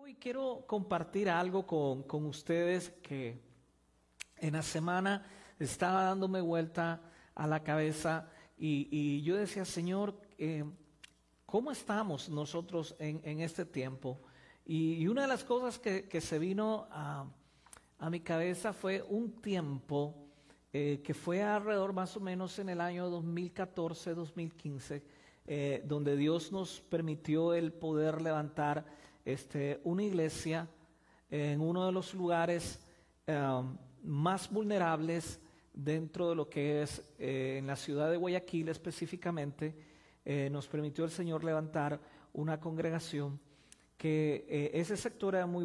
Hoy quiero compartir algo con ustedes que en la semana estaba dándome vuelta a la cabeza y yo decía, Señor, ¿cómo estamos nosotros en este tiempo? Y una de las cosas que se vino a mi cabeza fue un tiempo que fue alrededor más o menos en el año 2014-2015, donde Dios nos permitió el poder levantar una iglesia en uno de los lugares más vulnerables dentro de lo que es en la ciudad de Guayaquil específicamente. Nos permitió el Señor levantar una congregación que ese sector era muy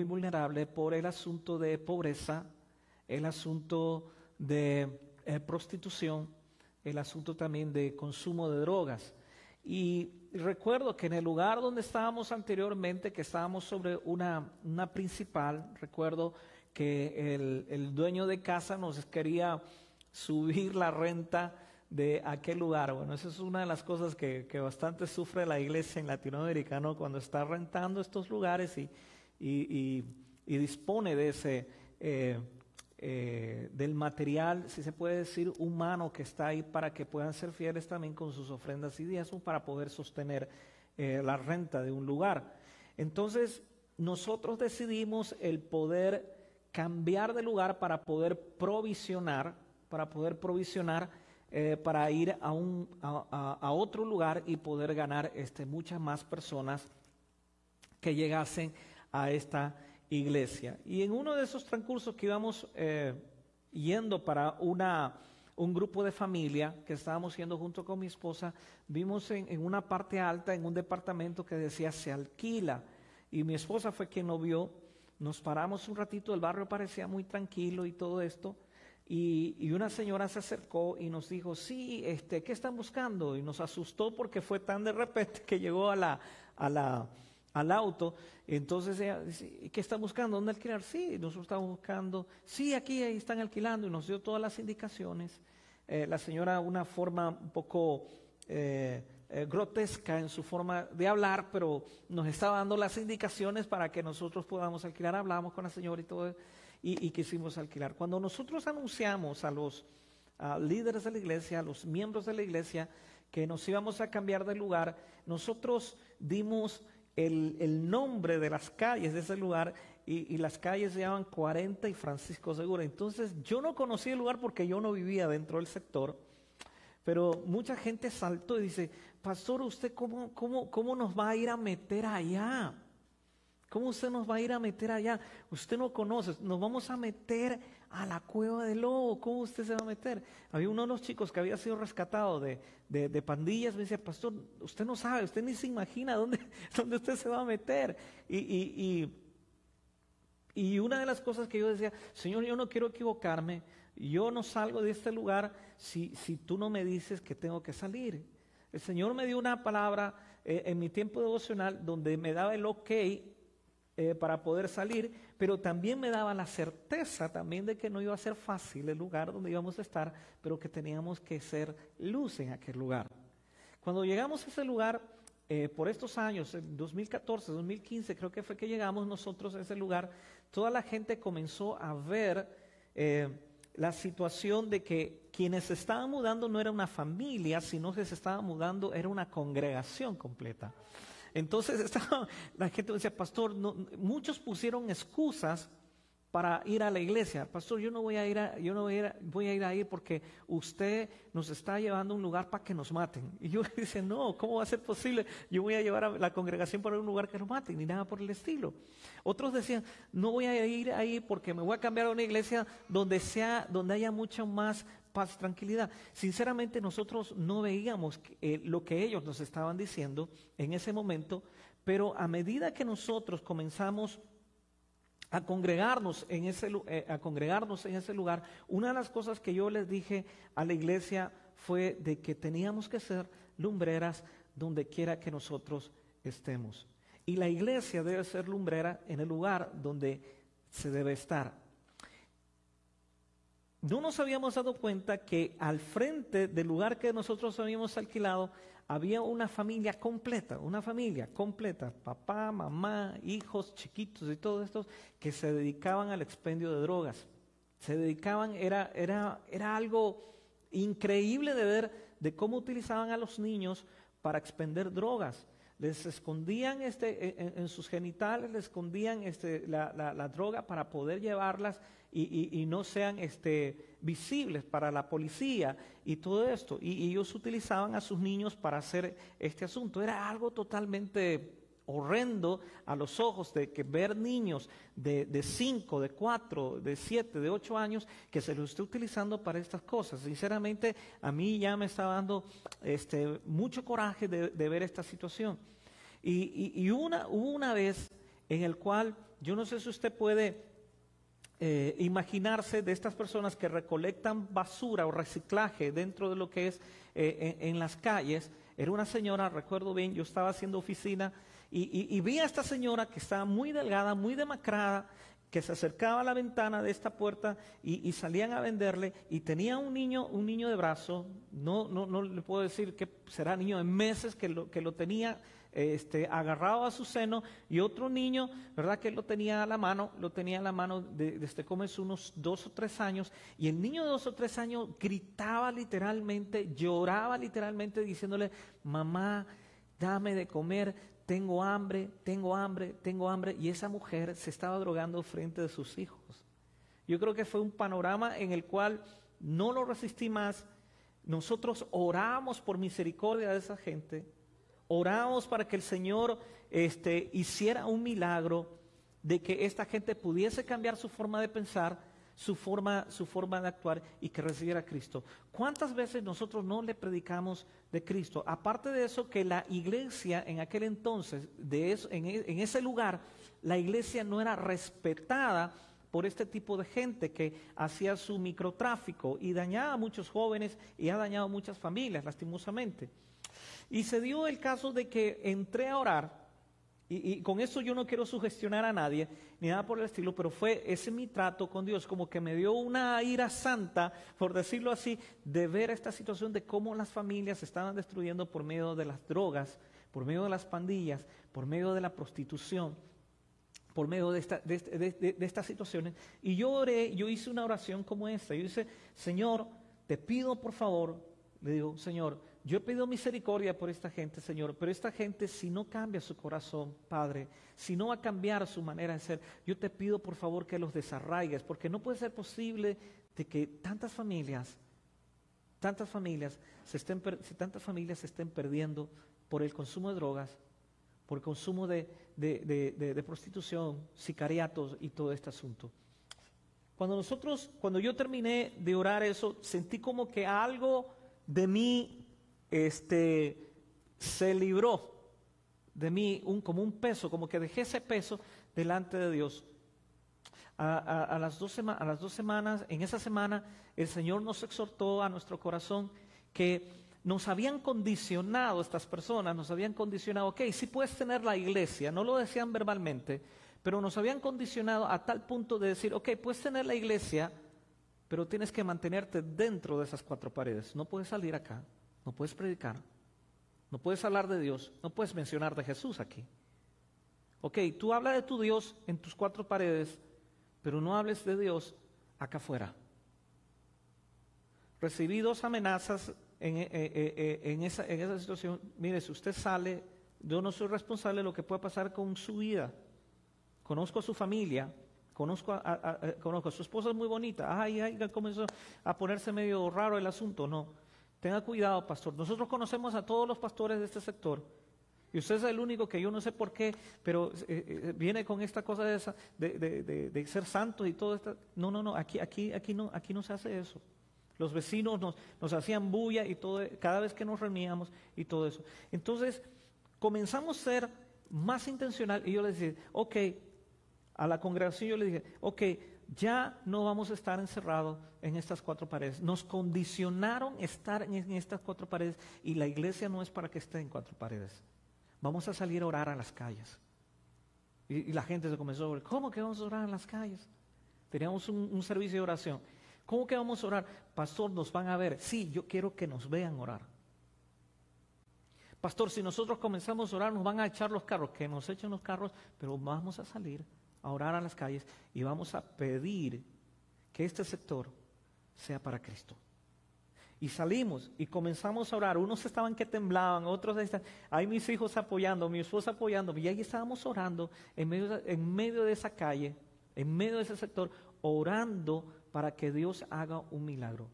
vulnerable por el asunto de pobreza, el asunto de prostitución, el asunto también de consumo de drogas. Y recuerdo que en el lugar donde estábamos anteriormente, que estábamos sobre una principal, recuerdo que el dueño de casa nos quería subir la renta de aquel lugar. Bueno, esa es una de las cosas que bastante sufre la iglesia en Latinoamérica, ¿no? Cuando está rentando estos lugares y dispone de ese del material, si se puede decir, humano que está ahí para que puedan ser fieles también con sus ofrendas y diezmos para poder sostener la renta de un lugar. Entonces, nosotros decidimos el poder cambiar de lugar para poder provisionar, para ir a otro lugar y poder ganar muchas más personas que llegasen a esta iglesia. Y en uno de esos transcursos que íbamos yendo para un grupo de familia que estábamos yendo junto con mi esposa, vimos en una parte alta, en un departamento que decía se alquila, y mi esposa fue quien lo vio. Nos paramos un ratito, el barrio parecía muy tranquilo y todo esto, y una señora se acercó y nos dijo, sí, ¿qué están buscando? Y nos asustó porque fue tan de repente que llegó al auto. Entonces ella dice, ¿qué están buscando? ¿Dónde alquilar? Sí, nosotros estamos buscando, sí, ahí están alquilando, y nos dio todas las indicaciones. La señora, una forma un poco grotesca en su forma de hablar, pero nos estaba dando las indicaciones para que nosotros podamos alquilar. Hablamos con la señora y todo, y quisimos alquilar. Cuando nosotros anunciamos a los líderes de la iglesia, a los miembros de la iglesia, que nos íbamos a cambiar de lugar, nosotros dimos el nombre de las calles de ese lugar, y las calles se llaman 40 y Francisco Segura. Entonces yo no conocía el lugar porque yo no vivía dentro del sector, pero mucha gente saltó y dice, pastor, ¿usted cómo nos va a ir a meter allá? ¿Cómo usted nos va a ir a meter allá? Usted no conoce, nos vamos a meter a la cueva del lobo. ¿Cómo usted se va a meter? Había uno de los chicos que había sido rescatado de pandillas, me decía, pastor, usted no sabe, usted ni se imagina dónde usted se va a meter. Y una de las cosas que yo decía, Señor, yo no quiero equivocarme, yo no salgo de este lugar si tú no me dices que tengo que salir. El Señor me dio una palabra en mi tiempo devocional donde me daba el ok para poder salir, pero también me daba la certeza también de que no iba a ser fácil el lugar donde íbamos a estar, pero que teníamos que ser luz en aquel lugar. Cuando llegamos a ese lugar, por estos años, en 2014, 2015, creo que fue que llegamos nosotros a ese lugar, toda la gente comenzó a ver la situación de que quienes se estaban mudando no era una familia, sino que se estaba mudando, era una congregación completa. Entonces la gente decía, pastor, muchos pusieron excusas para ir a la iglesia. Pastor, voy a ir ahí porque usted nos está llevando a un lugar para que nos maten. Y yo decía, no, ¿cómo va a ser posible? Yo voy a llevar a la congregación para un lugar que nos maten, ni nada por el estilo. Otros decían, no voy a ir ahí porque me voy a cambiar a una iglesia donde haya mucha más paz, tranquilidad. Sinceramente nosotros no veíamos lo que ellos nos estaban diciendo en ese momento, pero a medida que nosotros comenzamos a congregarnos en ese lugar, una de las cosas que yo les dije a la iglesia fue de que teníamos que ser lumbreras donde quiera que nosotros estemos. Y la iglesia debe ser lumbrera en el lugar donde se debe estar. No nos habíamos dado cuenta que al frente del lugar que nosotros habíamos alquilado había una familia completa, papá, mamá, hijos, chiquitos y todos estos que se dedicaban al expendio de drogas. Se dedicaban, era algo increíble de ver de cómo utilizaban a los niños para expender drogas. Les escondían en sus genitales, les escondían la droga para poder llevarlas y no sean visibles para la policía y todo esto. Y ellos utilizaban a sus niños para hacer este asunto. Era algo totalmente horrendo a los ojos de que ver niños de 5, de 4, de 7, de 8 años que se los esté utilizando para estas cosas. Sinceramente, a mí ya me estaba dando mucho coraje de ver esta situación. Hubo una vez en el cual, yo no sé si usted puede imaginarse de estas personas que recolectan basura o reciclaje dentro de lo que es en las calles. Era una señora, recuerdo bien, yo estaba haciendo oficina y vi a esta señora que estaba muy delgada, muy demacrada, que se acercaba a la ventana de esta puerta y salían a venderle, y tenía un niño de brazo. No le puedo decir que será niño de meses, que lo tenía agarrado a su seno, y otro niño, ¿verdad?, que lo tenía a la mano desde como es unos 2 o 3 años, y el niño de 2 o 3 años gritaba literalmente, lloraba literalmente diciéndole: mamá, dame de comer, tengo hambre, y esa mujer se estaba drogando frente de sus hijos. Yo creo que fue un panorama en el cual no lo resistí más. Nosotros oramos por misericordia de esa gente, oramos para que el Señor hiciera un milagro, de que esta gente pudiese cambiar su forma de pensar, su forma de actuar, y que recibiera a Cristo. ¿Cuántas veces nosotros no le predicamos de Cristo? Aparte de eso, que la iglesia en aquel entonces, en ese lugar, la iglesia no era respetada por este tipo de gente que hacía su microtráfico y dañaba a muchos jóvenes y ha dañado a muchas familias, lastimosamente. Y se dio el caso de que entré a orar, y con eso yo no quiero sugestionar a nadie, ni nada por el estilo, pero ese mi trato con Dios, como que me dio una ira santa, por decirlo así, de ver esta situación de cómo las familias se estaban destruyendo por medio de las drogas, por medio de las pandillas, por medio de la prostitución, por medio de estas situaciones. Y yo oré, yo hice una oración como esta. Yo dije: Señor, te pido por favor, le digo: Señor, yo he pedido misericordia por esta gente, Señor, pero esta gente, si no cambia su corazón, Padre, si no va a cambiar su manera de ser, yo te pido por favor que los desarraigues, porque no puede ser posible de que tantas familias se estén perdiendo por el consumo de drogas, por el consumo de prostitución, sicariatos y todo este asunto. Cuando yo terminé de orar eso, sentí como que algo de mí se libró de mí, como un peso, como que dejé ese peso delante de Dios. A las 2 semanas, en esa semana, el Señor nos exhortó a nuestro corazón que nos habían condicionado estas personas, ok, sí puedes tener la iglesia, no lo decían verbalmente, pero nos habían condicionado a tal punto de decir: ok, puedes tener la iglesia, pero tienes que mantenerte dentro de esas 4 paredes, no puedes salir acá. No puedes predicar, no puedes hablar de Dios, no puedes mencionar de Jesús aquí. Ok, tú hablas de tu Dios en tus 4 paredes, pero no hables de Dios acá afuera. Recibí 2 amenazas en esa situación. Mire, si usted sale, yo no soy responsable de lo que pueda pasar con su vida. Conozco a su familia, conozco a su esposa, es muy bonita. Ay, comenzó a ponerse medio raro el asunto. No. Tenga cuidado, pastor. Nosotros conocemos a todos los pastores de este sector. Y usted es el único que yo no sé por qué, pero viene con esta cosa de ser santo y todo esto. No, aquí no se hace eso. Los vecinos nos hacían bulla y todo, cada vez que nos reuníamos y todo eso. Entonces, comenzamos a ser más intencional, y yo le decía: ok, a la congregación yo le dije: ok, ya no vamos a estar encerrados en estas 4 paredes. Nos condicionaron estar en estas 4 paredes, y la iglesia no es para que esté en 4 paredes. Vamos a salir a orar a las calles. Y la gente se comenzó a orar: ¿cómo que vamos a orar en las calles? Teníamos un servicio de oración. ¿Cómo que vamos a orar? Pastor, nos van a ver. Sí, yo quiero que nos vean orar. Pastor, si nosotros comenzamos a orar, nos van a echar los carros. Que nos echen los carros, pero vamos a salir a orar a las calles y vamos a pedir que este sector sea para Cristo. Y salimos y comenzamos a orar. Unos estaban que temblaban, otros estaban, ahí mis hijos apoyando, mi esposa apoyando. Y ahí estábamos orando en medio de esa calle, en medio de ese sector, orando para que Dios haga un milagro.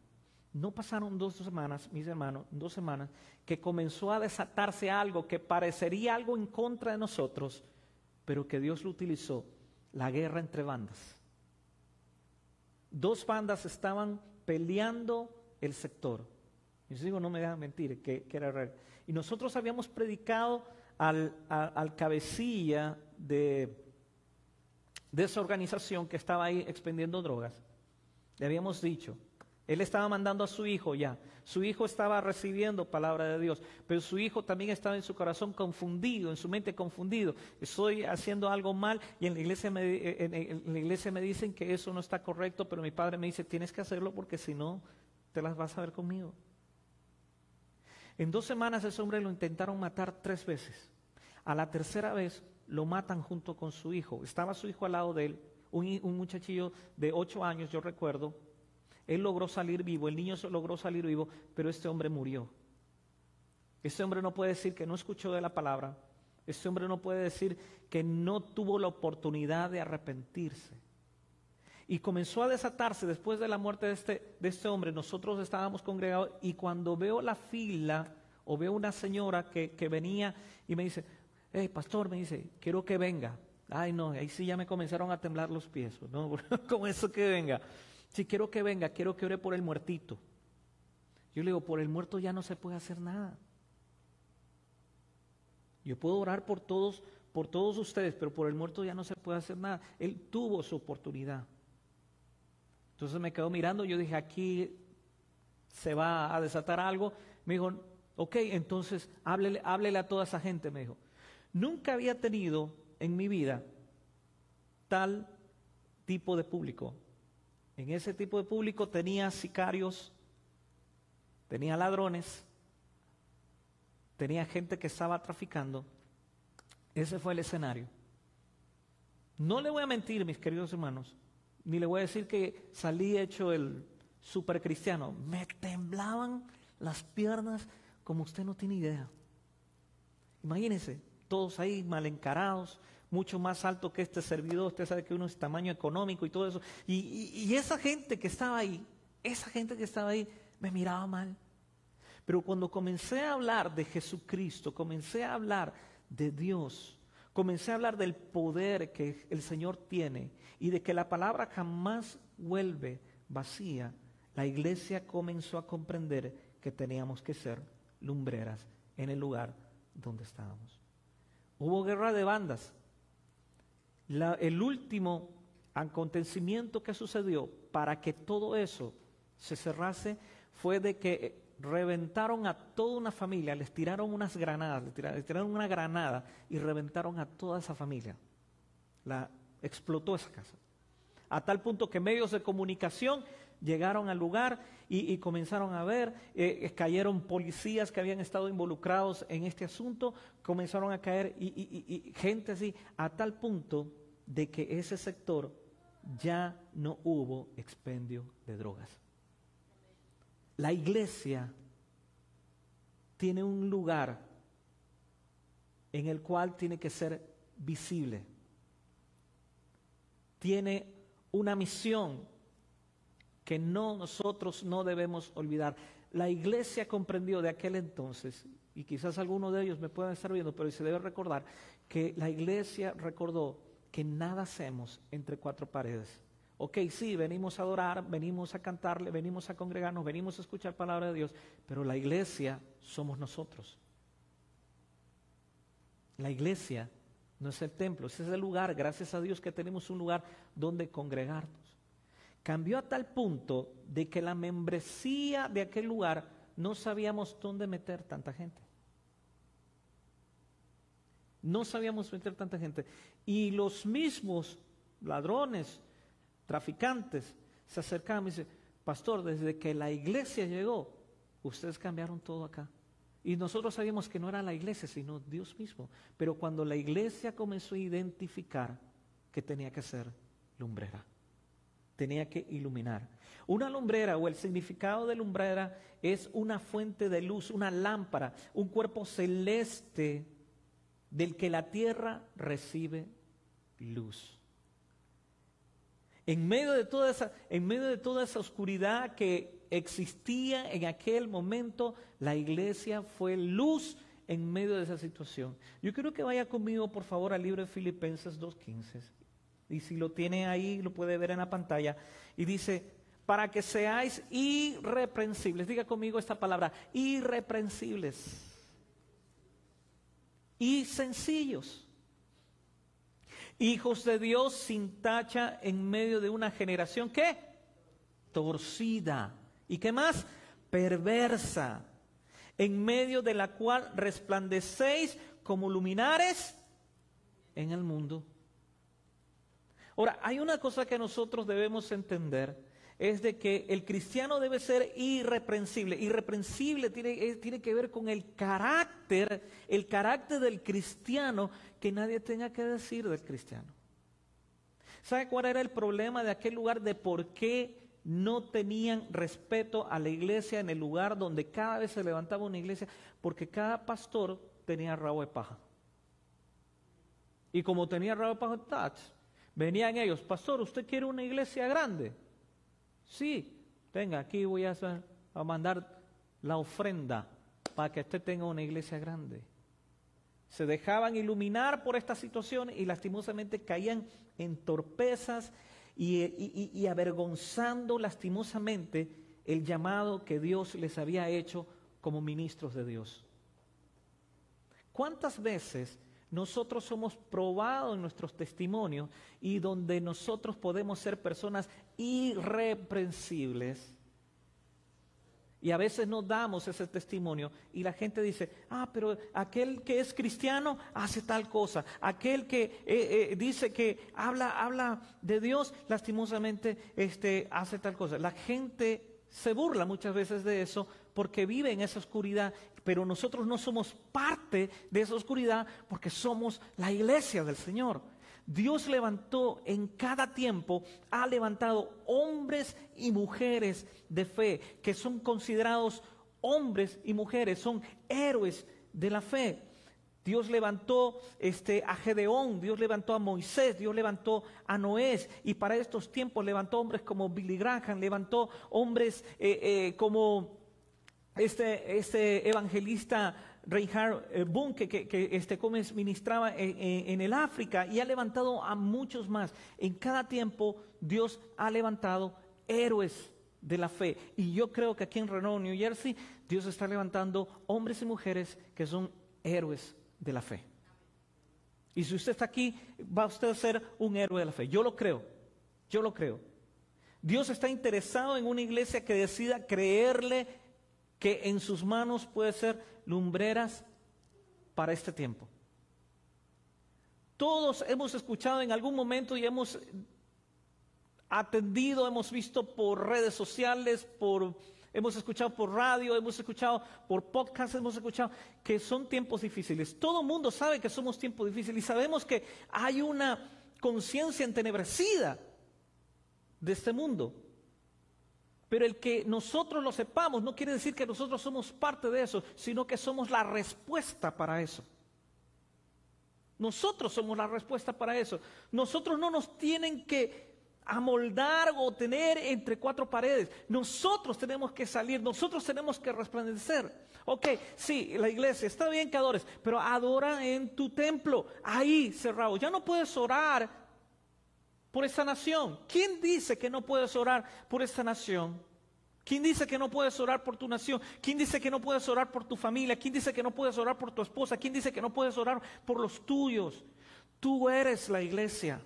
No pasaron 2 semanas, mis hermanos, 2 semanas, que comenzó a desatarse algo que parecería algo en contra de nosotros, pero que Dios lo utilizó, la guerra entre bandas. 2 bandas estaban peleando el sector. Mis hijos no me dejan mentir, que era real. Y nosotros habíamos predicado al cabecilla de esa organización que estaba ahí expendiendo drogas. Le habíamos dicho, él estaba mandando a su hijo ya. Su hijo estaba recibiendo palabra de Dios, pero su hijo también estaba en su corazón confundido, en su mente confundido. Estoy haciendo algo mal y en la iglesia me dicen que eso no está correcto, pero mi padre me dice, tienes que hacerlo porque si no, te las vas a ver conmigo. En 2 semanas ese hombre lo intentaron matar 3 veces. A la tercera vez lo matan junto con su hijo. Estaba su hijo al lado de él, un muchachillo de 8 años, yo recuerdo. Él logró salir vivo, el niño logró salir vivo, pero este hombre murió. Este hombre no puede decir que no escuchó de la palabra. Este hombre no puede decir que no tuvo la oportunidad de arrepentirse. Y comenzó a desatarse después de la muerte de este hombre. Nosotros estábamos congregados y cuando veo la fila o veo una señora que venía y me dice, hey, pastor, me dice, quiero que venga. Ay, no, ahí sí ya me comenzaron a temblar los pies, ¿no? Con eso que venga. Sí, quiero que venga, quiero que ore por el muertito. Yo le digo, por el muerto ya no se puede hacer nada. Yo puedo orar por todos ustedes, pero por el muerto ya no se puede hacer nada. Él tuvo su oportunidad. Entonces me quedo mirando, yo dije, aquí se va a desatar algo. Me dijo, ok, entonces háblele a toda esa gente, me dijo. Nunca había tenido en mi vida tal tipo de público. En ese tipo de público tenía sicarios, tenía ladrones, tenía gente que estaba traficando. Ese fue el escenario. No le voy a mentir, mis queridos hermanos, ni le voy a decir que salí hecho el super cristiano. Me temblaban las piernas como usted no tiene idea. Imagínense, todos ahí mal encarados, mucho más alto que este servidor. Usted sabe que uno es tamaño económico y todo eso. Y esa gente que estaba ahí, me miraba mal. Pero cuando comencé a hablar de Jesucristo, comencé a hablar de Dios, comencé a hablar del poder que el Señor tiene y de que la palabra jamás vuelve vacía, la iglesia comenzó a comprender que teníamos que ser lumbreras en el lugar donde estábamos. Hubo guerra de bandas. El último acontecimiento que sucedió para que todo eso se cerrase fue de que reventaron a toda una familia, les tiraron unas granadas, les tiraron una granada y reventaron a toda esa familia. Explotó esa casa. A tal punto que medios de comunicación llegaron al lugar y comenzaron a ver, cayeron policías que habían estado involucrados en este asunto, comenzaron a caer y gente así, a tal punto de que ese sector ya no hubo expendio de drogas. La iglesia tiene un lugar en el cual tiene que ser visible. Tiene una misión que nosotros no debemos olvidar. La iglesia comprendió de aquel entonces, y quizás algunos de ellos me puedan estar viendo, pero se debe recordar que la iglesia recordó que nada hacemos entre 4 paredes. Ok, sí, venimos a adorar, venimos a cantarle, venimos a congregarnos, venimos a escuchar palabra de Dios, pero la iglesia somos nosotros. La iglesia no es el templo, ese es el lugar, gracias a Dios que tenemos un lugar donde congregarnos. Cambió a tal punto de que la membresía de aquel lugar no sabíamos dónde meter tanta gente. No sabíamos meter tanta gente. Y los mismos ladrones, traficantes, se acercaban y me dicen, pastor, desde que la iglesia llegó, ustedes cambiaron todo acá. Y nosotros sabíamos que no era la iglesia, sino Dios mismo. Pero cuando la iglesia comenzó a identificar que tenía que ser lumbrera, tenía que iluminar. Una lumbrera, o el significado de lumbrera, es una fuente de luz, una lámpara, un cuerpo celeste del que la tierra recibe luz. En medio de toda esa oscuridad que existía en aquel momento, la iglesia fue luz en medio de esa situación. Yo quiero que vaya conmigo, por favor, al libro de Filipenses 2:15. Y si lo tiene ahí, lo puede ver en la pantalla. Y dice, para que seáis irreprensibles. Diga conmigo esta palabra, irreprensibles. Y sencillos. Hijos de Dios sin tacha en medio de una generación, ¿qué? Torcida. ¿Y qué más? Perversa. En medio de la cual resplandecéis como luminares en el mundo. Ahora, hay una cosa que nosotros debemos entender, es de que el cristiano debe ser irreprensible. Irreprensible tiene que ver con el carácter del cristiano, que nadie tenga que decir del cristiano. ¿Sabe cuál era el problema de aquel lugar, de por qué no tenían respeto a la iglesia en el lugar donde cada vez se levantaba una iglesia? Porque cada pastor tenía rabo de paja. Y como tenía rabo de paja, venían ellos, pastor, ¿usted quiere una iglesia grande? Sí, venga, aquí voy a mandar la ofrenda para que usted tenga una iglesia grande. Se dejaban iluminar por esta situación y lastimosamente caían en torpezas y avergonzando lastimosamente el llamado que Dios les había hecho como ministros de Dios. ¿Cuántas veces nosotros somos probados en nuestros testimonios y donde nosotros podemos ser personas irreprensibles? Y a veces no damos ese testimonio y la gente dice, pero aquel que es cristiano hace tal cosa. Aquel que dice que habla de Dios, lastimosamente hace tal cosa. La gente se burla muchas veces de eso porque vive en esa oscuridad, pero nosotros no somos parte de esa oscuridad porque somos la iglesia del Señor. Dios levantó en cada tiempo, ha levantado hombres y mujeres de fe, que son considerados hombres y mujeres, son héroes de la fe. Dios levantó a Gedeón, Dios levantó a Moisés, Dios levantó a Noé, y para estos tiempos levantó hombres como Billy Graham, levantó hombres como este evangelista Reinhard Bunke, que ministraba en el África, y ha levantado a muchos más. En cada tiempo Dios ha levantado héroes de la fe, y yo creo que aquí en Reno, New Jersey, Dios está levantando hombres y mujeres que son héroes de la fe. Y si usted está aquí, va usted a ser un héroe de la fe. Yo lo creo. Dios está interesado en una iglesia que decida creerle que en sus manos puede ser lumbreras para este tiempo. Todos hemos escuchado en algún momento y hemos atendido, hemos visto por redes sociales, hemos escuchado por radio, hemos escuchado por podcast, hemos escuchado que son tiempos difíciles. Todo el mundo sabe que somos tiempos difíciles y sabemos que hay una conciencia entenebrecida de este mundo. Pero el que nosotros lo sepamos no quiere decir que nosotros somos parte de eso, sino que somos la respuesta para eso. Nosotros somos la respuesta para eso. Nosotros no nos tienen que amoldar o tener entre cuatro paredes. Nosotros tenemos que salir, nosotros tenemos que resplandecer. Ok, sí, la iglesia, está bien que adores, pero adora en tu templo, ahí cerrado. Ya no puedes orar por esta nación. ¿Quién dice que no puedes orar por esta nación? ¿Quién dice que no puedes orar por tu nación? ¿Quién dice que no puedes orar por tu familia? ¿Quién dice que no puedes orar por tu esposa? ¿Quién dice que no puedes orar por los tuyos? Tú eres la iglesia.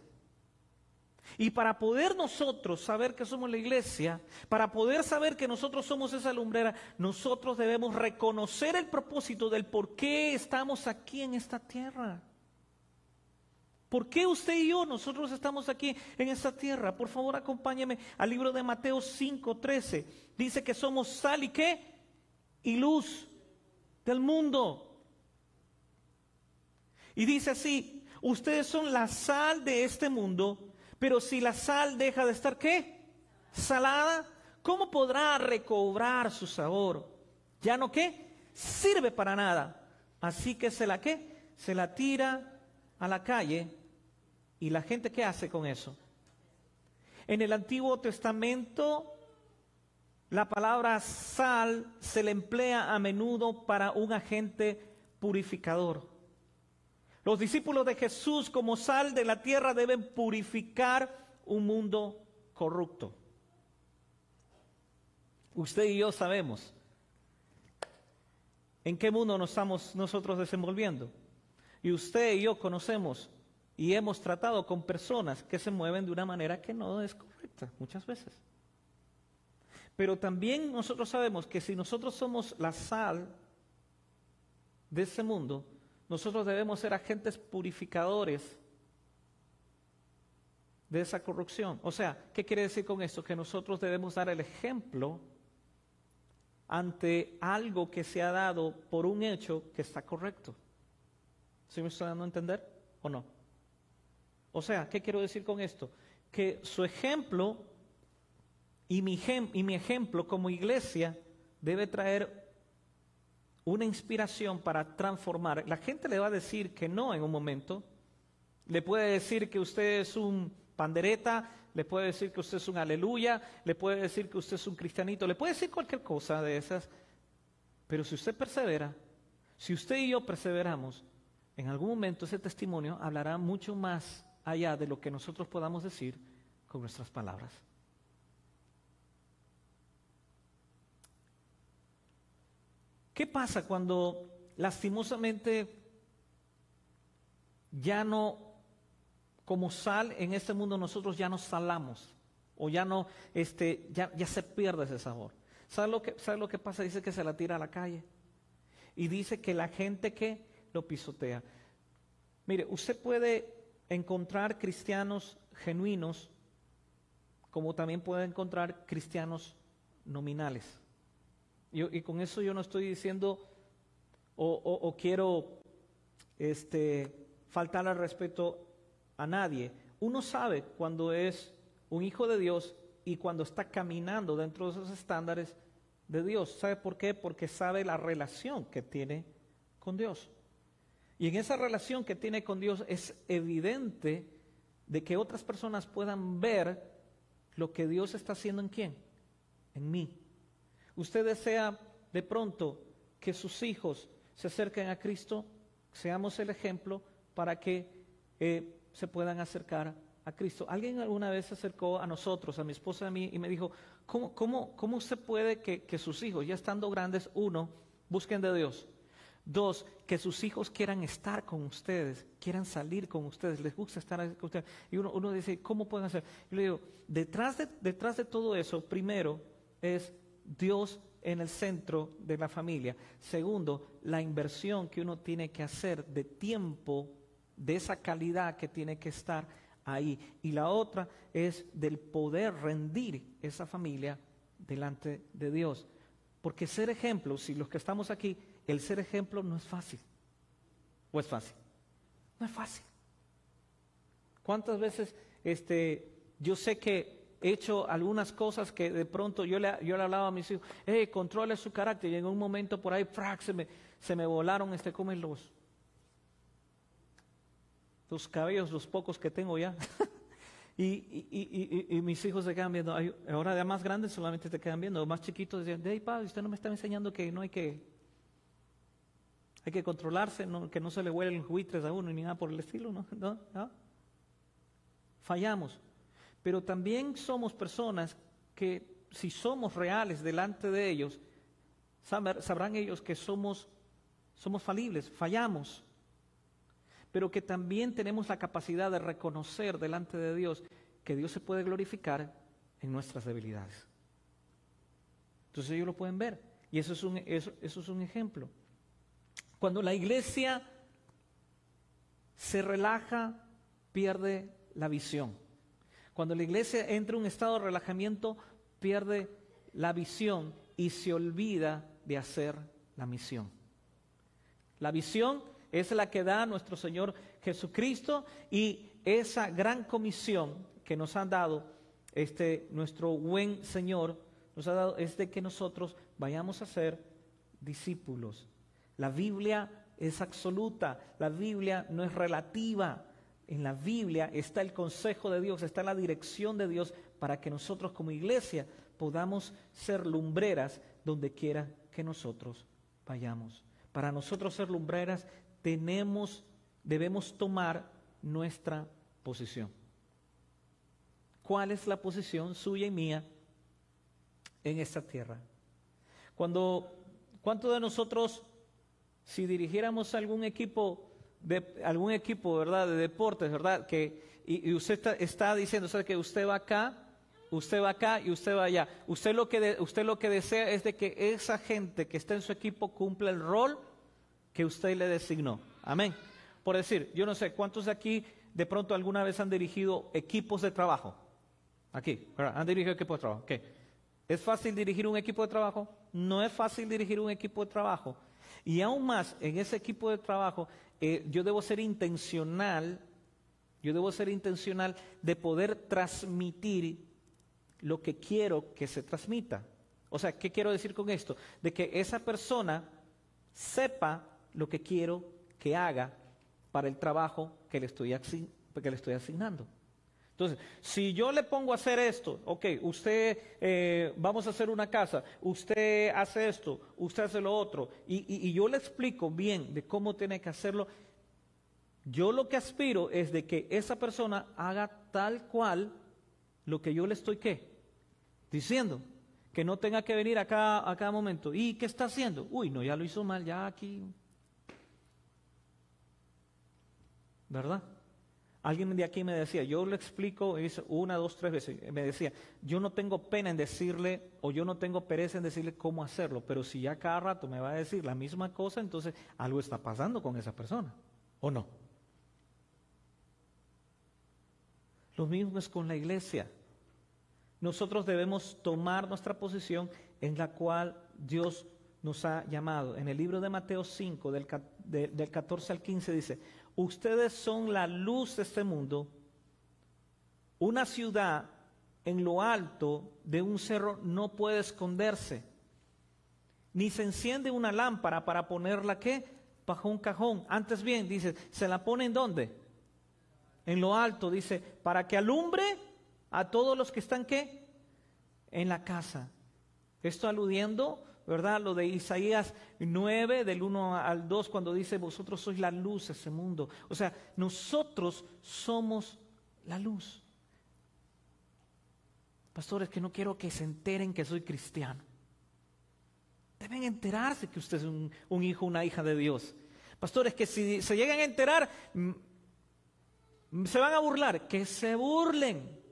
Y para poder nosotros saber que somos la iglesia, para poder saber que nosotros somos esa lumbrera, nosotros debemos reconocer el propósito del por qué estamos aquí en esta tierra. ¿Por qué usted y yo, nosotros estamos aquí en esta tierra? Por favor, acompáñeme al libro de Mateo 5:13. Dice que somos sal y ¿qué? Y luz del mundo. Y dice así, ustedes son la sal de este mundo, pero si la sal deja de estar, ¿qué? Salada, ¿cómo podrá recobrar su sabor? Ya no, ¿qué? Sirve para nada. Así que se la tira a la calle. ¿Y la gente qué hace con eso? En el Antiguo Testamento, la palabra sal se le emplea a menudo para un agente purificador. Los discípulos de Jesús, como sal de la tierra, deben purificar un mundo corrupto. Usted y yo sabemos en qué mundo nos estamos nosotros desenvolviendo. Y usted y yo conocemos y hemos tratado con personas que se mueven de una manera que no es correcta muchas veces. Pero también nosotros sabemos que si nosotros somos la sal de ese mundo, nosotros debemos ser agentes purificadores de esa corrupción. O sea, ¿qué quiere decir con esto? Que nosotros debemos dar el ejemplo ante algo que se ha dado por un hecho que está correcto. ¿Sí me estoy dando a entender o no? O sea, ¿qué quiero decir con esto? Que su ejemplo y mi ejemplo como iglesia debe traer una inspiración para transformar. La gente le va a decir que no en un momento. Le puede decir que usted es un pandereta, le puede decir que usted es un aleluya, le puede decir que usted es un cristianito, le puede decir cualquier cosa de esas. Pero si usted persevera, si usted y yo perseveramos, en algún momento ese testimonio hablará mucho más allá de lo que nosotros podamos decir con nuestras palabras. ¿Qué pasa cuando lastimosamente ya no, como sal en este mundo, nosotros ya no salamos o ya no, ya se pierde ese sabor? ¿Sabe lo que pasa? Dice que se la tira a la calle y dice que la gente que lo pisotea. Mire, usted puede encontrar cristianos genuinos como también puede encontrar cristianos nominales. Y con eso yo no estoy diciendo o quiero faltar al respeto a nadie. Uno sabe cuando es un hijo de Dios y cuando está caminando dentro de esos estándares de Dios. ¿Sabe por qué? Porque sabe la relación que tiene con Dios. Y en esa relación que tiene con Dios es evidente de que otras personas puedan ver lo que Dios está haciendo en quién, en mí. Usted desea de pronto que sus hijos se acerquen a Cristo, seamos el ejemplo para que se puedan acercar a Cristo. Alguien alguna vez se acercó a nosotros, a mi esposa y a mí, y me dijo, ¿cómo usted puede que sus hijos, ya estando grandes, uno, busquen de Dios? Dos, que sus hijos quieran estar con ustedes, quieran salir con ustedes, les gusta estar con ustedes. Y uno dice, ¿cómo pueden hacer? Yo le digo, detrás de todo eso, primero es Dios en el centro de la familia. Segundo, la inversión que uno tiene que hacer de tiempo, de esa calidad que tiene que estar ahí. Y la otra es del poder rendir esa familia delante de Dios. Porque ser ejemplo, si los que estamos aquí, el ser ejemplo no es fácil. ¿O es fácil? No es fácil. ¿Cuántas veces yo sé que he hecho algunas cosas que de pronto yo le hablaba a mis hijos, controle su carácter, y en un momento por ahí se me volaron como los cabellos, los pocos que tengo ya. y mis hijos se quedan viendo. Ahora de más grandes solamente te quedan viendo, más chiquitos decían, padre, usted no me está enseñando que no hay que controlarse, que no se le huelen los buitres a uno ni nada por el estilo, ¿no? Fallamos. Pero también somos personas que si somos reales delante de ellos, sabrán ellos que somos falibles, fallamos. Pero que también tenemos la capacidad de reconocer delante de Dios que Dios se puede glorificar en nuestras debilidades. Entonces ellos lo pueden ver. Y eso es un ejemplo. Cuando la iglesia se relaja, pierde la visión. Cuando la iglesia entra en un estado de relajamiento, pierde la visión y se olvida de hacer la misión. La visión es la que da nuestro Señor Jesucristo, y esa gran comisión que nos han dado nuestro buen Señor nos ha dado es de que nosotros vayamos a ser discípulos. La Biblia es absoluta, la Biblia no es relativa. En la Biblia está el consejo de Dios, está la dirección de Dios para que nosotros como iglesia podamos ser lumbreras donde quiera que nosotros vayamos. Para nosotros ser lumbreras debemos tomar nuestra posición. ¿Cuál es la posición suya y mía en esta tierra? ¿Cuántos de nosotros, si dirigiéramos algún equipo, ¿verdad?, de deportes, ¿verdad?, y usted está diciendo, ¿sabe?, que usted va acá y usted va allá. Usted lo que desea es de que esa gente que está en su equipo cumpla el rol que usted le designó. Amén. Por decir, yo no sé, ¿cuántos de aquí de pronto alguna vez han dirigido equipos de trabajo? Aquí, ¿verdad? ¿Han dirigido equipos de trabajo? ¿Qué? ¿Es fácil dirigir un equipo de trabajo? No es fácil dirigir un equipo de trabajo. Y aún más, en ese equipo de trabajo, yo debo ser intencional de poder transmitir lo que quiero que se transmita. O sea, ¿qué quiero decir con esto? De que esa persona sepa lo que quiero que haga para el trabajo que le estoy asignando. Entonces, si yo le pongo a hacer esto, ok, usted, vamos a hacer una casa, usted hace esto, usted hace lo otro, y yo le explico bien de cómo tiene que hacerlo, yo lo que aspiro es de que esa persona haga tal cual lo que yo le estoy, ¿qué?, diciendo. Que no tenga que venir a cada momento. ¿Y qué está haciendo? Uy, no, ya lo hizo mal, ya aquí. ¿Verdad? Alguien de aquí me decía, yo le explico 1, 2, 3 veces, me decía, yo no tengo pena en decirle, o yo no tengo pereza en decirle cómo hacerlo, pero si ya cada rato me va a decir la misma cosa, entonces algo está pasando con esa persona, ¿o no? Lo mismo es con la iglesia. Nosotros debemos tomar nuestra posición en la cual Dios nos ha llamado. En el libro de Mateo 5, del 14 al 15 dice, ustedes son la luz de este mundo. Una ciudad en lo alto de un cerro no puede esconderse, ni se enciende una lámpara para ponerla, ¿qué?, bajo un cajón. Antes bien, dice, ¿se la pone en dónde? En lo alto, dice, para que alumbre a todos los que están, ¿qué?, en la casa. Esto aludiendo, ¿verdad?, lo de Isaías 9, del 1 al 2, cuando dice, vosotros sois la luz de ese mundo. O sea, nosotros somos la luz. Pastores, que no quiero que se enteren que soy cristiano. Deben enterarse que usted es un hijo, una hija de Dios. Pastores, que si se llegan a enterar, se van a burlar. Que se burlen.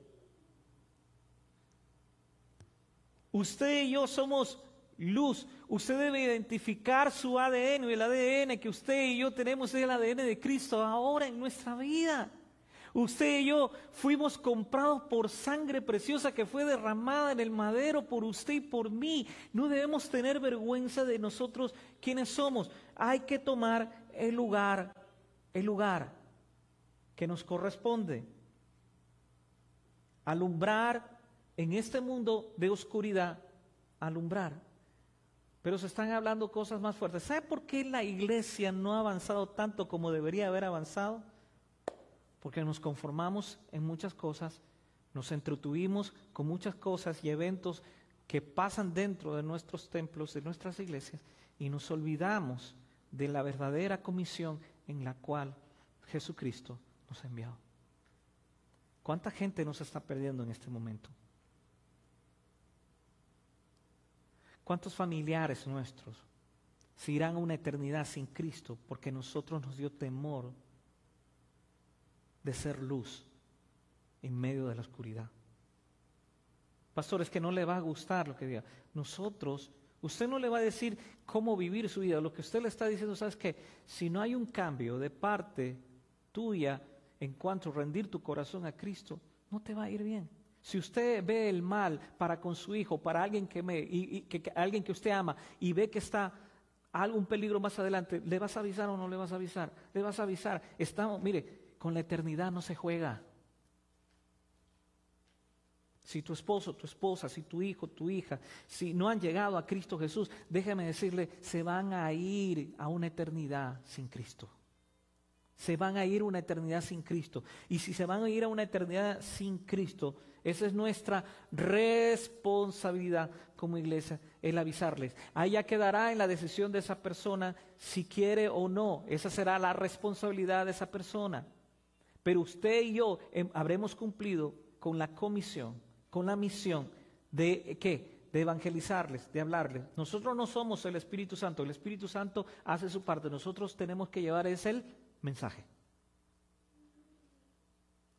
Usted y yo somos luz. Usted debe identificar su ADN, y el ADN que usted y yo tenemos es el ADN de Cristo ahora en nuestra vida. Usted y yo fuimos comprados por sangre preciosa que fue derramada en el madero por usted y por mí. No debemos tener vergüenza de nosotros quienes somos. Hay que tomar el lugar que nos corresponde. Alumbrar en este mundo de oscuridad, alumbrar. Pero se están hablando cosas más fuertes. ¿Sabe por qué la iglesia no ha avanzado tanto como debería haber avanzado? Porque nos conformamos en muchas cosas, nos entretuvimos con muchas cosas y eventos que pasan dentro de nuestros templos, de nuestras iglesias, y nos olvidamos de la verdadera comisión en la cual Jesucristo nos ha enviado. ¿Cuánta gente nos está perdiendo en este momento? ¿Cuántos familiares nuestros se irán a una eternidad sin Cristo porque nosotros nos dio temor de ser luz en medio de la oscuridad? Pastor, es que no le va a gustar lo que diga. Usted no le va a decir cómo vivir su vida. Lo que usted le está diciendo, ¿sabes qué? Si no hay un cambio de parte tuya en cuanto a rendir tu corazón a Cristo, no te va a ir bien. Si usted ve el mal para con su hijo, para alguien alguien que usted ama, y ve que está algún peligro más adelante, ¿le vas a avisar o no le vas a avisar? Le vas a avisar. Mire, con la eternidad no se juega. Si tu esposo, tu esposa, si tu hijo, tu hija, si no han llegado a Cristo Jesús, déjame decirle, se van a ir a una eternidad sin Cristo. Se van a ir a una eternidad sin Cristo. Y si se van a ir a una eternidad sin Cristo, esa es nuestra responsabilidad como iglesia, el avisarles. Ahí ya quedará en la decisión de esa persona si quiere o no. Esa será la responsabilidad de esa persona. Pero usted y yo habremos cumplido con la comisión, con la misión de ¿qué? De evangelizarles, de hablarles. Nosotros no somos el Espíritu Santo. El Espíritu Santo hace su parte. Nosotros tenemos que llevar el mensaje.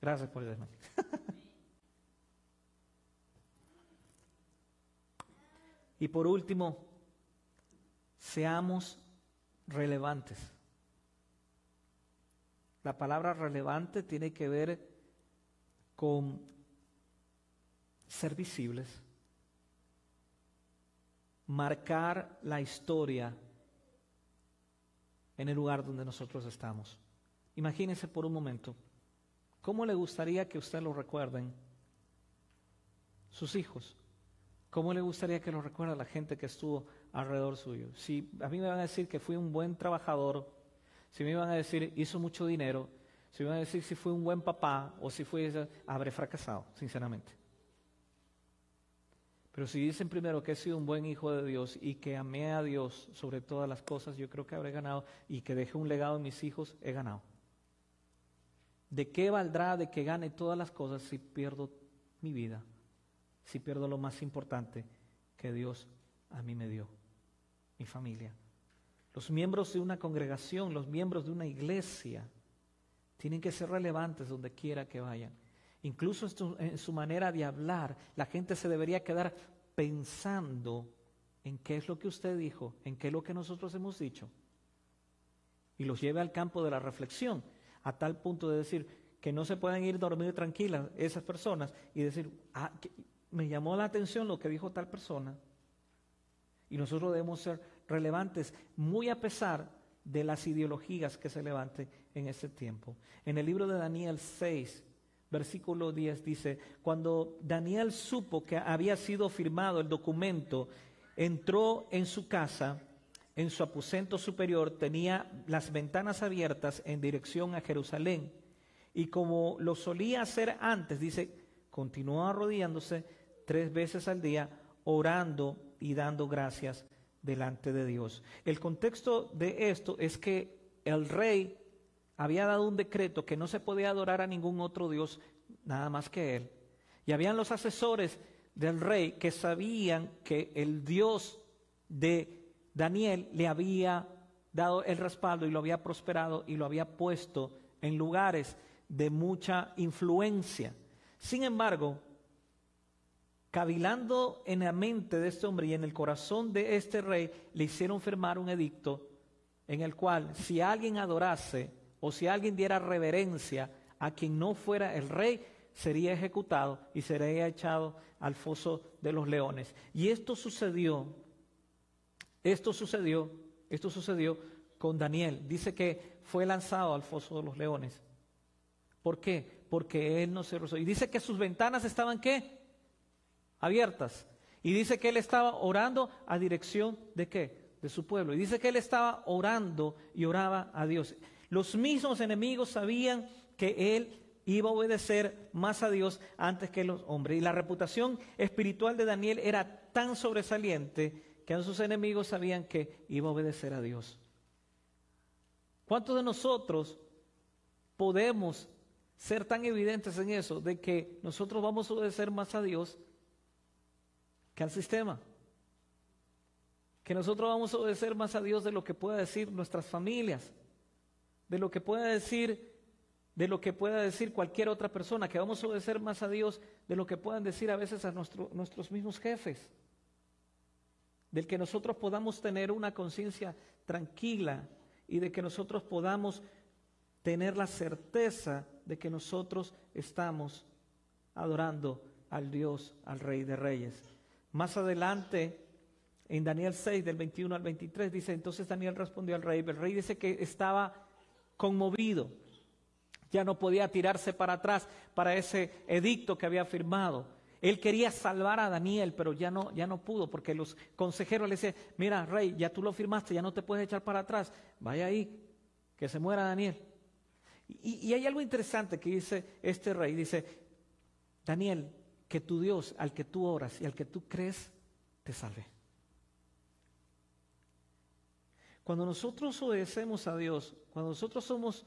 Gracias por el hermano. Y por último, seamos relevantes. La palabra relevante tiene que ver con ser visibles, marcar la historia en el lugar donde nosotros estamos. Imagínense por un momento, ¿cómo le gustaría que usted lo recuerden sus hijos? ¿Cómo le gustaría que lo recuerde la gente que estuvo alrededor suyo? Si a mí me van a decir que fui un buen trabajador, si me van a decir hizo mucho dinero, si me van a decir si fui un buen papá o si habré fracasado, sinceramente. Pero si dicen primero que he sido un buen hijo de Dios y que amé a Dios sobre todas las cosas, yo creo que habré ganado, y que dejé un legado en mis hijos, he ganado. ¿De qué valdrá de que gane todas las cosas si pierdo mi vida? Si pierdo lo más importante que Dios a mí me dio, mi familia. Los miembros de una congregación, los miembros de una iglesia, tienen que ser relevantes donde quiera que vayan. Incluso en su manera de hablar, la gente se debería quedar pensando en qué es lo que usted dijo, en qué es lo que nosotros hemos dicho. Y los lleve al campo de la reflexión, a tal punto de decir que no se pueden ir a dormir tranquilas esas personas y decir, me llamó la atención lo que dijo tal persona. Y nosotros debemos ser relevantes, muy a pesar de las ideologías que se levanten en este tiempo. En el libro de Daniel 6, versículo 10 dice, cuando Daniel supo que había sido firmado el documento, entró en su casa, en su aposento superior, tenía las ventanas abiertas en dirección a Jerusalén. Y como lo solía hacer antes, dice, continuó arrodillándose 3 veces al día, orando y dando gracias delante de Dios. El contexto de esto es que el rey había dado un decreto que no se podía adorar a ningún otro Dios nada más que él. Y habían los asesores del rey que sabían que el Dios de Daniel le había dado el respaldo y lo había prosperado y lo había puesto en lugares de mucha influencia. Sin embargo, cavilando en la mente de este hombre y en el corazón de este rey, le hicieron firmar un edicto en el cual si alguien adorase o si alguien diera reverencia a quien no fuera el rey, sería ejecutado y sería echado al foso de los leones. Y esto sucedió con Daniel. Dice que fue lanzado al foso de los leones. ¿Por qué? Porque él no se rozó. Y dice que sus ventanas estaban, ¿qué? Abiertas. Y dice que él estaba orando a dirección ¿de qué? De su pueblo. Y dice que él estaba orando y oraba a Dios. Los mismos enemigos sabían que él iba a obedecer más a Dios antes que los hombres. Y la reputación espiritual de Daniel era tan sobresaliente que sus enemigos sabían que iba a obedecer a Dios. ¿Cuántos de nosotros podemos ser tan evidentes en eso, de que nosotros vamos a obedecer más a Dios que al sistema? Que nosotros vamos a obedecer más a Dios de lo que pueda decir nuestras familias, de lo que pueda decir cualquier otra persona, que vamos a obedecer más a Dios de lo que puedan decir a veces a nuestros mismos jefes, del que nosotros podamos tener una conciencia tranquila y de que nosotros podamos tener la certeza de que nosotros estamos adorando al Dios, al Rey de Reyes. Más adelante, En Daniel 6, del 21 al 23, dice, entonces Daniel respondió al rey. El rey dice que estaba conmovido. Ya no podía tirarse para atrás para ese edicto que había firmado. Él quería salvar a Daniel, pero ya no pudo, porque los consejeros le decían, mira, rey, ya tú lo firmaste, ya no te puedes echar para atrás. Vaya ahí, que se muera Daniel. Y hay algo interesante que dice este rey. Dice, Daniel, que tu Dios, al que tú oras y al que tú crees, te salve. Cuando nosotros obedecemos a Dios, cuando nosotros somos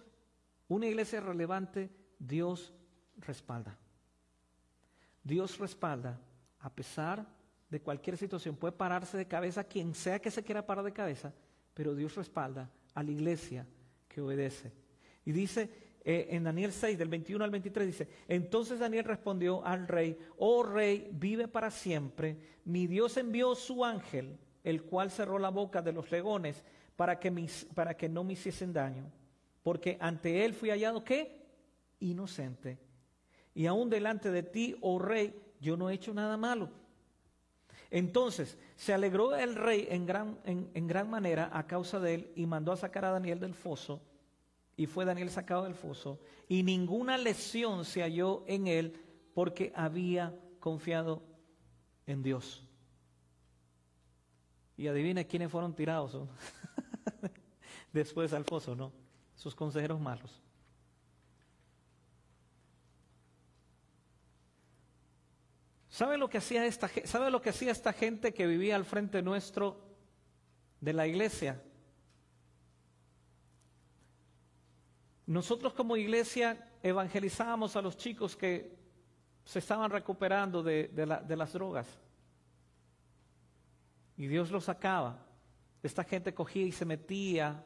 una iglesia relevante, Dios respalda. Dios respalda a pesar de cualquier situación. Puede pararse de cabeza quien sea que se quiera parar de cabeza, pero Dios respalda a la iglesia que obedece. Y dice en Daniel 6, del 21 al 23, dice, entonces Daniel respondió al rey, oh rey, vive para siempre. Mi Dios envió su ángel, el cual cerró la boca de los leones para que no me hiciesen daño. Porque ante él fui hallado, ¿qué? Inocente. Y aún delante de ti, oh rey, yo no he hecho nada malo. Entonces se alegró el rey en gran manera a causa de él y mandó a sacar a Daniel del foso. Y fue Daniel sacado del foso y ninguna lesión se halló en él porque había confiado en Dios. Y adivina quiénes fueron tirados, ¿no? Después al foso, ¿no? Sus consejeros malos. ¿Sabe lo que hacía esta gente que vivía al frente nuestro de la iglesia? Nosotros como iglesia evangelizábamos a los chicos que se estaban recuperando de las drogas. Y Dios los sacaba. Esta gente cogía y se metía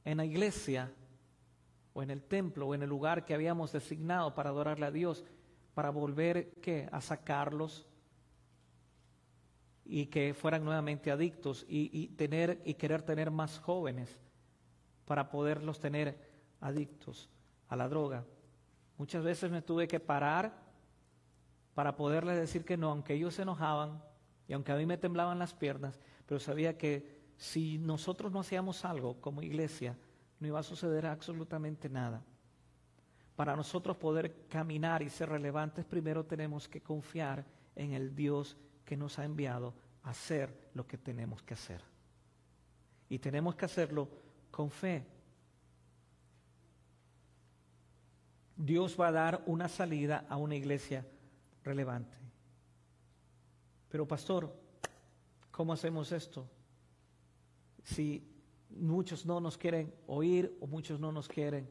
en la iglesia o en el templo o en el lugar que habíamos designado para adorarle a Dios, para volver ¿qué? A sacarlos y que fueran nuevamente adictos y querer tener más jóvenes para poderlos tener adictos a la droga. Muchas veces me tuve que parar para poderles decir que no, aunque ellos se enojaban y aunque a mí me temblaban las piernas, pero sabía que si nosotros no hacíamos algo como iglesia, no iba a suceder absolutamente nada. Para nosotros poder caminar y ser relevantes, primero tenemos que confiar en el Dios que nos ha enviado a hacer lo que tenemos que hacer. Y tenemos que hacerlo con fe. Dios va a dar una salida a una iglesia relevante. Pero pastor, ¿cómo hacemos esto? Si muchos no nos quieren oír o muchos no nos quieren,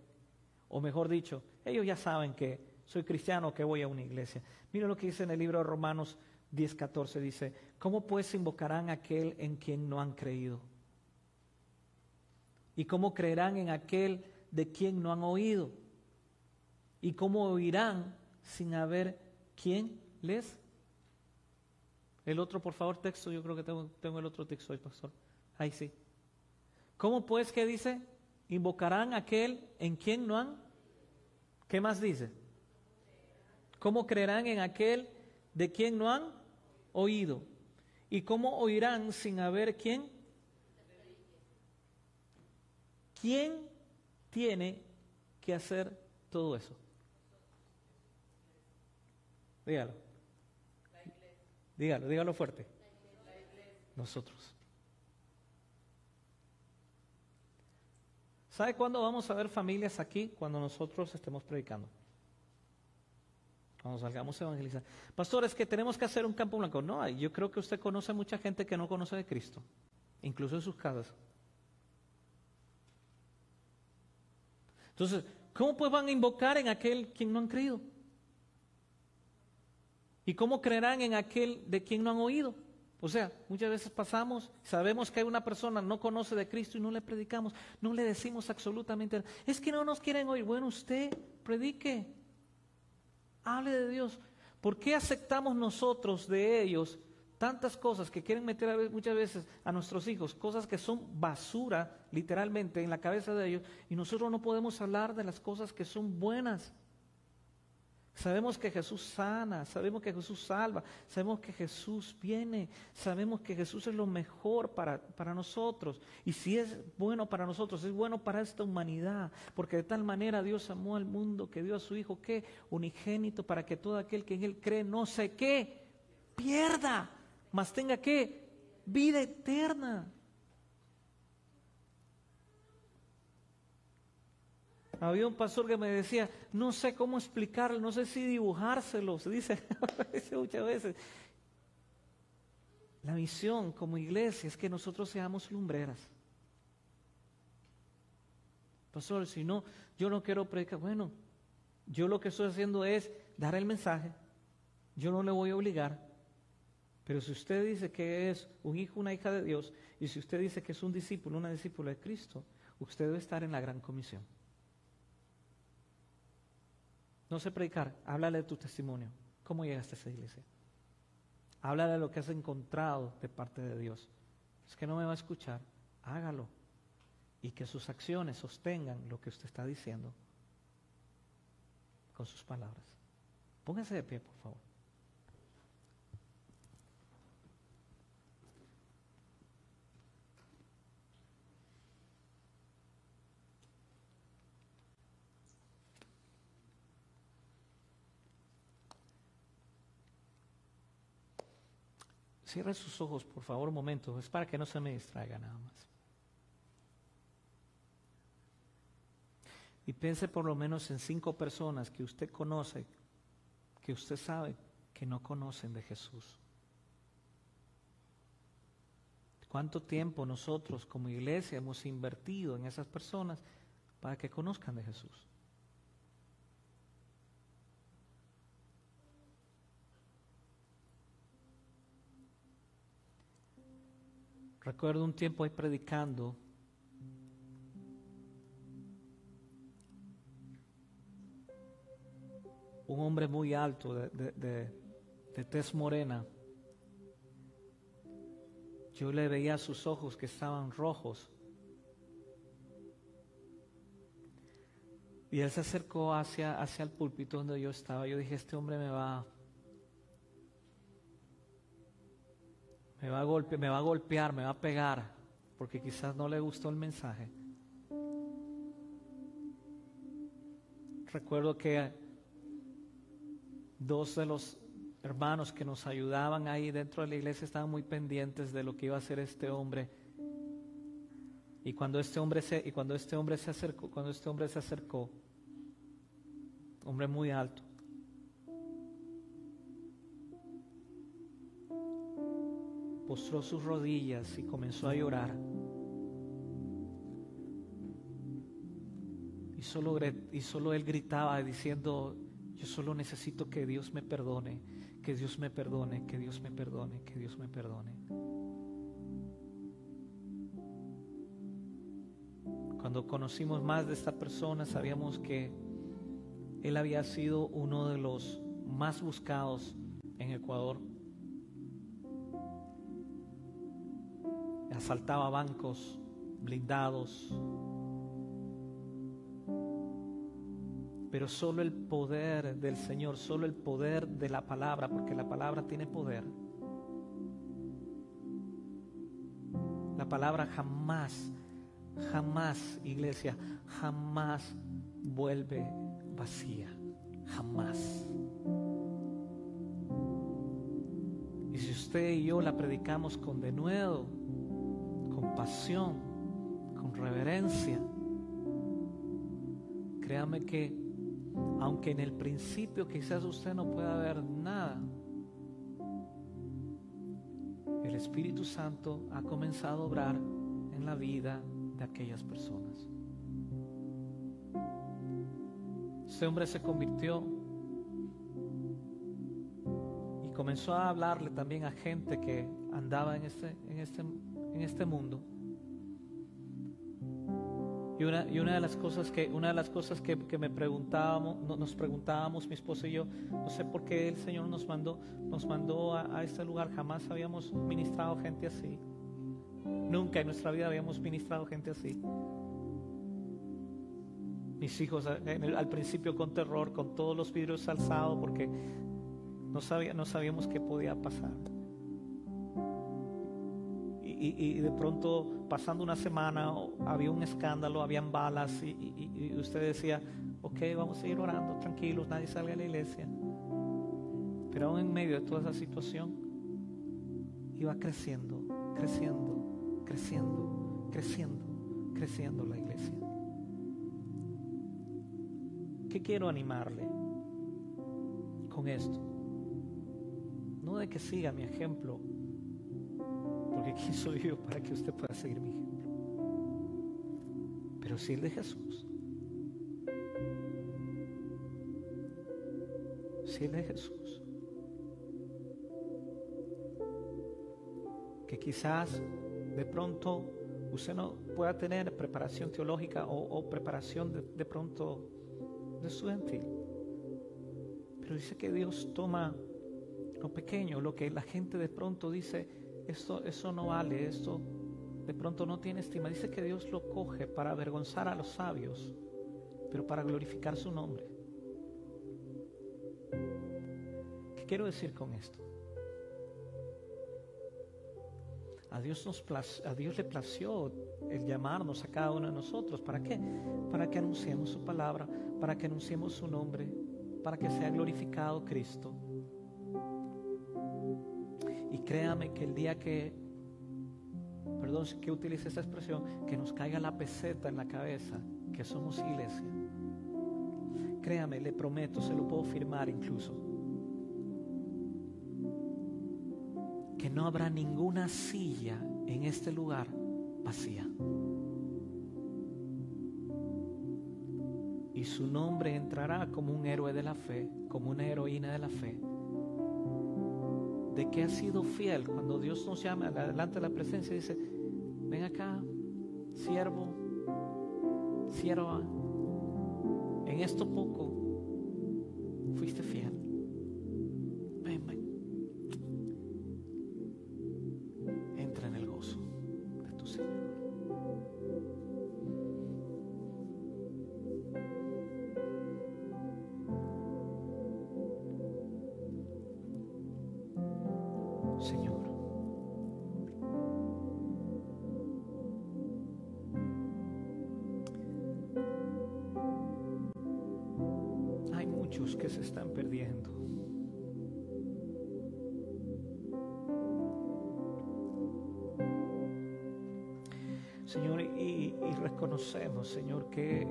o mejor dicho, ellos ya saben que soy cristiano, que voy a una iglesia. Mira lo que dice en el libro de Romanos 10:14, dice, ¿cómo pues invocarán a aquel en quien no han creído? ¿Y cómo creerán en aquel de quien no han oído? ¿Y cómo oirán sin haber quien les? El otro, por favor, texto, yo creo que tengo el otro texto ahí, pastor. Ahí sí. ¿Cómo pues, qué dice? Invocarán a aquel en quien no han. ¿Qué más dice? ¿Cómo creerán en aquel de quien no han oído? ¿Y cómo oirán sin haber quién? ¿Quién tiene que hacer todo eso? Dígalo. Dígalo fuerte. Nosotros. ¿Sabe cuándo vamos a ver familias aquí? Cuando nosotros estemos predicando. Cuando salgamos a evangelizar. Pastor, es que tenemos que hacer un campo blanco. No, yo creo que usted conoce mucha gente que no conoce de Cristo, incluso en sus casas. Entonces, ¿cómo pues van a invocar en aquel quien no han creído? ¿Y cómo creerán en aquel de quien no han oído? O sea, muchas veces pasamos, sabemos que hay una persona no conoce de Cristo y no le predicamos, no le decimos absolutamente nada. Es que no nos quieren oír. Bueno, usted predique, hable de Dios. ¿Por qué aceptamos nosotros de ellos tantas cosas que quieren meter muchas veces a nuestros hijos, cosas que son basura literalmente en la cabeza de ellos, y nosotros no podemos hablar de las cosas que son buenas? Sabemos que Jesús sana, sabemos que Jesús salva, sabemos que Jesús viene, sabemos que Jesús es lo mejor para nosotros. Y si es bueno para nosotros, es bueno para esta humanidad, porque de tal manera Dios amó al mundo que dio a su Hijo, ¿qué? Unigénito, para que todo aquel que en Él cree no se ¿qué? Pierda, mas tenga ¿qué? Vida eterna. Había un pastor que me decía, no sé cómo explicarlo, no sé si dibujárselos, dice muchas veces. La misión como iglesia es que nosotros seamos lumbreras. Pastor, si no, yo no quiero predicar. Bueno, yo lo que estoy haciendo es dar el mensaje. Yo no le voy a obligar. Pero si usted dice que es un hijo, una hija de Dios, y si usted dice que es un discípulo, una discípula de Cristo, usted debe estar en la gran comisión. No sé predicar, háblale de tu testimonio. ¿Cómo llegaste a esa iglesia? Háblale de lo que has encontrado de parte de Dios. Es que no me va a escuchar, hágalo. Y que sus acciones sostengan lo que usted está diciendo con sus palabras. Póngase de pie, por favor. Cierre sus ojos, por favor, un momento. Es para que no se me distraiga nada más. Y piense por lo menos en 5 personas que usted conoce, que usted sabe que no conocen de Jesús. ¿Cuánto tiempo nosotros como iglesia hemos invertido en esas personas para que conozcan de Jesús? Recuerdo un tiempo ahí predicando. Un hombre muy alto de tez morena. Yo le veía sus ojos que estaban rojos. Y él se acercó hacia el púlpito donde yo estaba. Yo dije, este hombre me va a golpear, me va a pegar, porque quizás no le gustó el mensaje. Recuerdo que 2 de los hermanos que nos ayudaban ahí dentro de la iglesia estaban muy pendientes de lo que iba a hacer este hombre. Y cuando este hombre se acercó, hombre muy alto, postró sus rodillas y comenzó a llorar. Y solo él gritaba diciendo, yo solo necesito que Dios me perdone, que Dios me perdone, que Dios me perdone, que Dios me perdone. Cuando conocimos más de esta persona, sabíamos que él había sido uno de los más buscados en Ecuador. Asaltaba bancos blindados. Pero solo el poder del Señor, solo el poder de la palabra, porque la palabra tiene poder. La palabra jamás, iglesia, jamás vuelve vacía. Jamás. Y si usted y yo la predicamos con denuedo, con pasión, con reverencia, créame que aunque en el principio quizás usted no pueda ver nada, el Espíritu Santo ha comenzado a obrar en la vida de aquellas personas. Este hombre se convirtió y comenzó a hablarle también a gente que andaba en este mundo. Y una de las cosas que nos preguntábamos mi esposa y yo, no sé por qué el Señor nos mandó a este lugar. Jamás habíamos ministrado gente así. Nunca en nuestra vida habíamos ministrado gente así. Mis hijos al principio con terror, con todos los vidrios alzados, porque no sabíamos qué podía pasar. Y de pronto, pasando una semana, había un escándalo, habían balas, y usted decía, ok, vamos a seguir orando, tranquilos, nadie salga de la iglesia. Pero aún en medio de toda esa situación, iba creciendo la iglesia. ¿Qué quiero animarle con esto? No de que siga mi ejemplo, porque ¿quién soy yo para que usted pueda seguir mi ejemplo? Pero sí el de Jesús. Sí el de Jesús. Que quizás de pronto usted no pueda tener preparación teológica o preparación de pronto de estudiantil, pero dice que Dios toma lo pequeño, lo que la gente de pronto dice, eso no vale, esto de pronto no tiene estima. Dice que Dios lo coge para avergonzar a los sabios, pero para glorificar su nombre. ¿Qué quiero decir con esto? A Dios le plació el llamarnos a cada uno de nosotros. ¿Para qué? Para que anunciemos su palabra, para que anunciemos su nombre, para que sea glorificado Cristo. Y créame que el día que utilice esta expresión, que nos caiga la peseta en la cabeza, que somos iglesia, créame, le prometo, se lo puedo firmar incluso, que no habrá ninguna silla en este lugar vacía. Y su nombre entrará como un héroe de la fe, como una heroína de la fe, de que ha sido fiel. Cuando Dios nos llama delante de la presencia, dice, ven acá, siervo, sierva, en esto poco fuiste fiel. Ven. Entra en el gozo de tu Señor. Señor, hay muchos que se están perdiendo. Señor, y reconocemos, Señor, que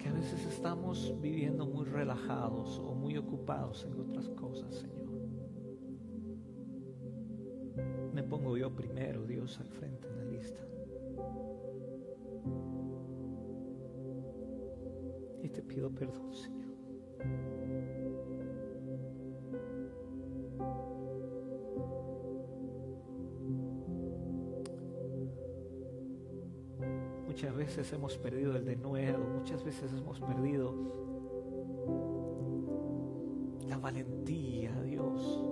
a veces estamos viviendo muy relajados o muy ocupados en otras cosas, Señor. Me pongo yo primero, Dios, al frente en la lista. Y te pido perdón, Señor. Muchas veces hemos perdido el denuedo, muchas veces hemos perdido la valentía, Dios,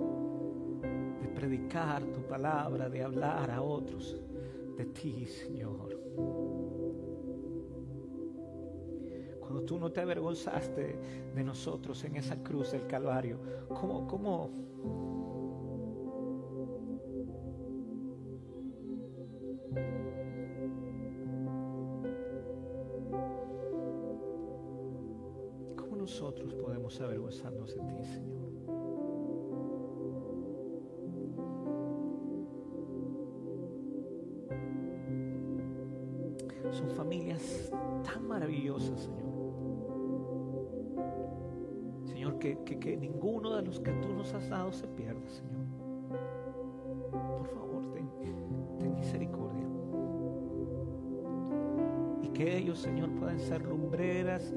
de predicar tu palabra, de hablar a otros de ti, Señor. Cuando tú no te avergonzaste de nosotros en esa cruz del Calvario, ¿cómo nosotros podemos avergonzarnos de ti, Señor? Son familias tan maravillosas, Señor. Señor, que ninguno de los que tú nos has dado se pierda, Señor. Por favor, ten misericordia. Y que ellos, Señor, puedan ser lumbreras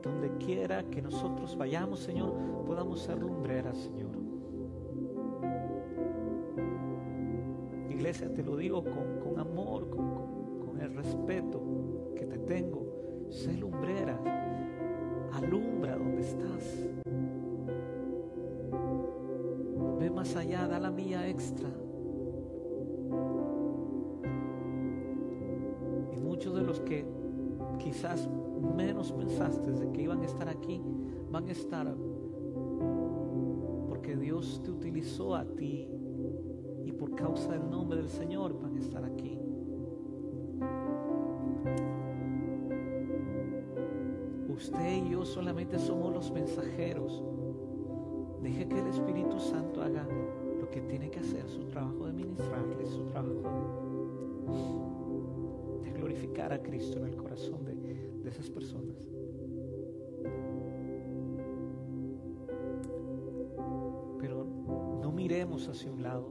donde quiera que nosotros vayamos, Señor, podamos ser lumbreras, Señor. Iglesia, te lo digo con amor, con el respeto que te tengo. Sé lumbrera, alumbra donde estás. Ve más allá, da la milla extra. Y quizás menos pensaste de que iban a estar aquí, van a estar porque Dios te utilizó a ti, y por causa del nombre del Señor van a estar aquí. Usted y yo solamente somos los mensajeros. Deje que el Espíritu Santo haga lo que tiene que hacer, su trabajo de ministrarles, su trabajo de glorificar a Cristo en el corazón de esas personas. Pero no miremos hacia un lado.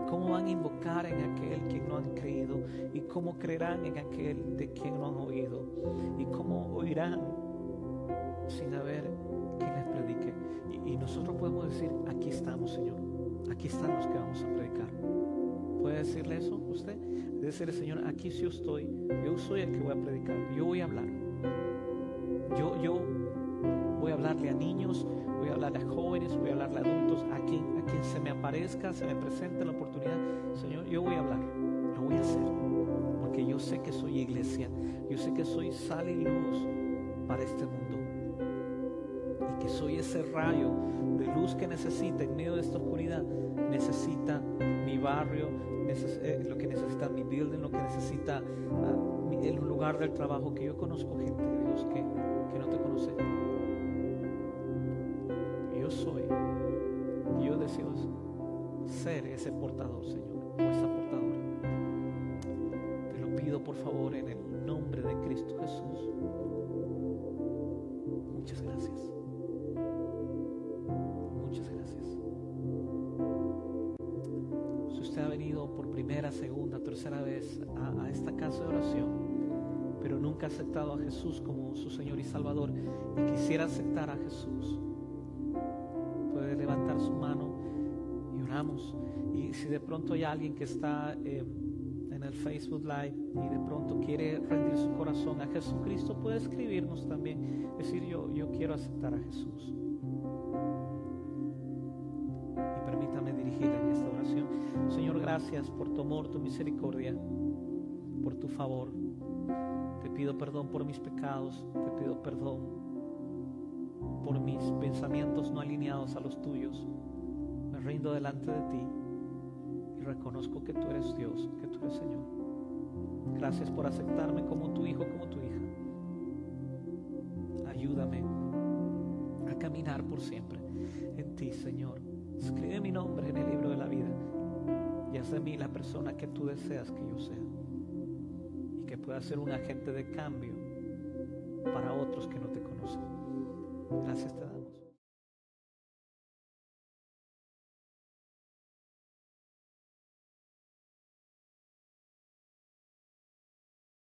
¿Cómo van a invocar en aquel quien no han creído? ¿Y cómo creerán en aquel de quien no han oído? ¿Y cómo oirán sin haber quien les predique? Y nosotros podemos decir, aquí estamos, Señor. Aquí están los que vamos a predicar. ¿Puede decirle eso usted? Decirle, Señor, aquí sí yo estoy. Yo soy el que voy a predicar. Yo voy a hablar. Yo voy a hablarle a niños, voy a hablarle a jóvenes, voy a hablarle a adultos, a quien se me aparezca, se me presente la oportunidad. Señor, yo voy a hablar, lo voy a hacer, porque yo sé que soy iglesia, yo sé que soy sal y luz para este mundo, y que soy ese rayo de luz que necesita en medio de esta oscuridad. Necesita mi barrio, lo que necesita mi building, lo que necesita el lugar del trabajo, que yo conozco gente de Dios que no te conoce. Yo deseo ser ese portador, Señor, o esa portadora. Te lo pido, por favor, en el nombre de Cristo Jesús. Muchas gracias. Muchas gracias. Si usted ha venido por primera, segunda, tercera vez a esta casa de oración, pero nunca ha aceptado a Jesús como su Señor y Salvador, y quisiera aceptar a Jesús, puede levantar su mano y oramos. Y si de pronto hay alguien que está en el Facebook Live y de pronto quiere rendir su corazón a Jesucristo, puede escribirnos también, decir, yo quiero aceptar a Jesús. Y permítame dirigirle en esta oración. Señor, gracias por tu amor, tu misericordia, por tu favor. Te pido perdón por mis pecados, te pido perdón por mis pensamientos no alineados a los tuyos. Me rindo delante de ti y reconozco que tú eres Dios, que tú eres Señor. Gracias por aceptarme como tu hijo, como tu hija. Ayúdame a caminar por siempre en ti, Señor. Escribe mi nombre en el libro de la vida y haz de mí la persona que tú deseas que yo sea, y que pueda ser un agente de cambio para otros que no te conocen. Gracias te damos.